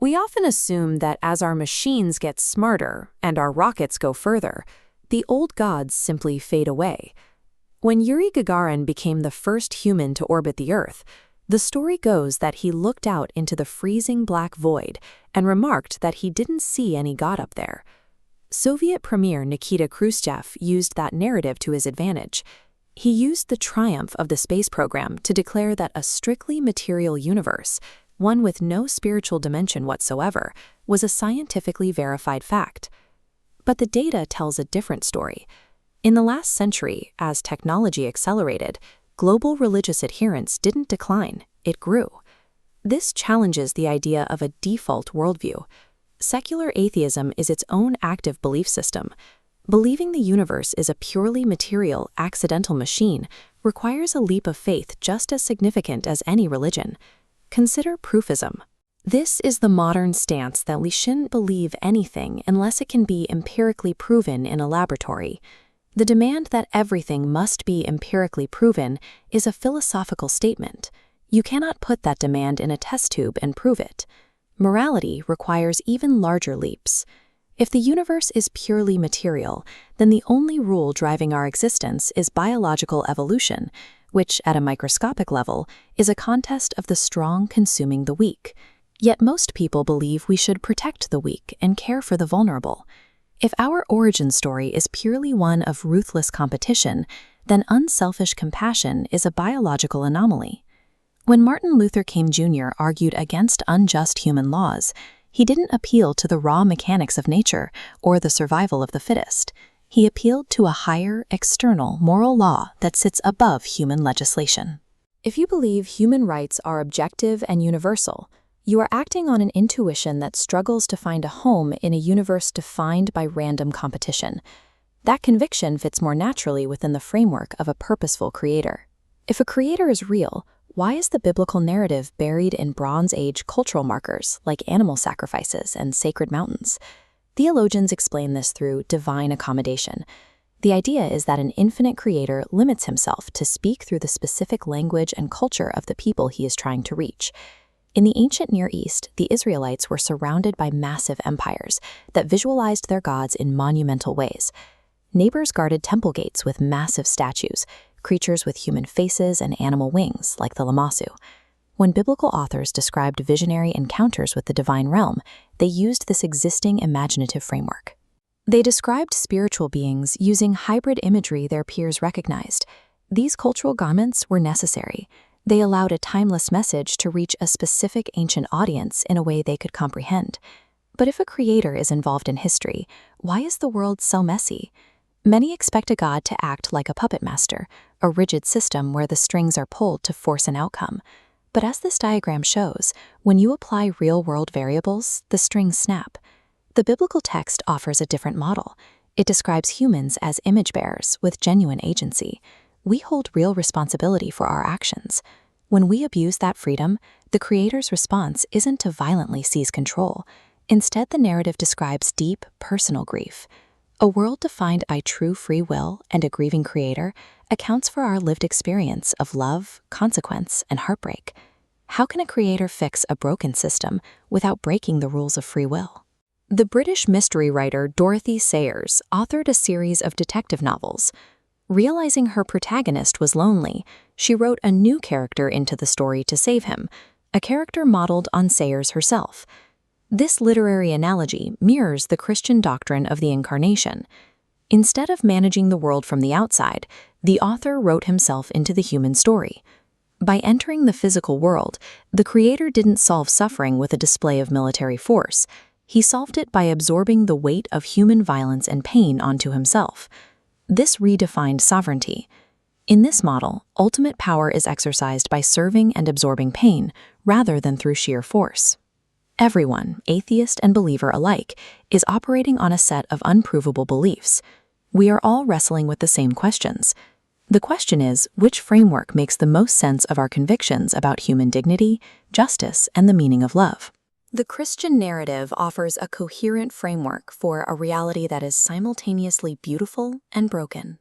We often assume that as our machines get smarter and our rockets go further, the old gods simply fade away. When Yuri Gagarin became the first human to orbit the Earth, the story goes that he looked out into the freezing black void and remarked that he didn't see any god up there. Soviet Premier Nikita Khrushchev used that narrative to his advantage. He used the triumph of the space program to declare that a strictly material universe, one with no spiritual dimension whatsoever, was a scientifically verified fact. But the data tells a different story. In the last century, as technology accelerated, global religious adherence didn't decline, it grew. This challenges the idea of a default worldview. Secular atheism is its own active belief system. Believing the universe is a purely material, accidental machine requires a leap of faith just as significant as any religion. Consider proofism. This is the modern stance that we shouldn't believe anything unless it can be empirically proven in a laboratory. The demand that everything must be empirically proven is a philosophical statement. You cannot put that demand in a test tube and prove it. Morality requires even larger leaps. If the universe is purely material, then the only rule driving our existence is biological evolution, which, at a microscopic level, is a contest of the strong consuming the weak. Yet most people believe we should protect the weak and care for the vulnerable. If our origin story is purely one of ruthless competition, then unselfish compassion is a biological anomaly. When Martin Luther King Jr. argued against unjust human laws, he didn't appeal to the raw mechanics of nature or the survival of the fittest. He appealed to a higher, external, moral law that sits above human legislation. If you believe human rights are objective and universal, you are acting on an intuition that struggles to find a home in a universe defined by random competition. That conviction fits more naturally within the framework of a purposeful creator. If a creator is real, why is the biblical narrative buried in Bronze Age cultural markers like animal sacrifices and sacred mountains? Theologians explain this through divine accommodation. The idea is that an infinite creator limits himself to speak through the specific language and culture of the people he is trying to reach. In the ancient Near East, the Israelites were surrounded by massive empires that visualized their gods in monumental ways. Neighbors guarded temple gates with massive statues, creatures with human faces and animal wings, like the Lamassu. When biblical authors described visionary encounters with the divine realm, they used this existing imaginative framework. They described spiritual beings using hybrid imagery their peers recognized. These cultural garments were necessary. They allowed a timeless message to reach a specific ancient audience in a way they could comprehend. But if a creator is involved in history, why is the world so messy? Many expect a god to act like a puppet master, a rigid system where the strings are pulled to force an outcome. But as this diagram shows, when you apply real-world variables, the strings snap. The biblical text offers a different model. It describes humans as image bearers with genuine agency. We hold real responsibility for our actions. When we abuse that freedom, the creator's response isn't to violently seize control. Instead, the narrative describes deep, personal grief. A world defined by true free will and a grieving creator accounts for our lived experience of love, consequence, and heartbreak. How can a creator fix a broken system without breaking the rules of free will? The British mystery writer Dorothy Sayers authored a series of detective novels. Realizing her protagonist was lonely, she wrote a new character into the story to save him, a character modeled on Sayers herself. This literary analogy mirrors the Christian doctrine of the Incarnation. Instead of managing the world from the outside, the author wrote himself into the human story. By entering the physical world, the creator didn't solve suffering with a display of military force. He solved it by absorbing the weight of human violence and pain onto himself. This redefined sovereignty. In this model, ultimate power is exercised by serving and absorbing pain, rather than through sheer force. Everyone, atheist and believer alike, is operating on a set of unprovable beliefs. We are all wrestling with the same questions. The question is, which framework makes the most sense of our convictions about human dignity, justice, and the meaning of love? The Christian narrative offers a coherent framework for a reality that is simultaneously beautiful and broken.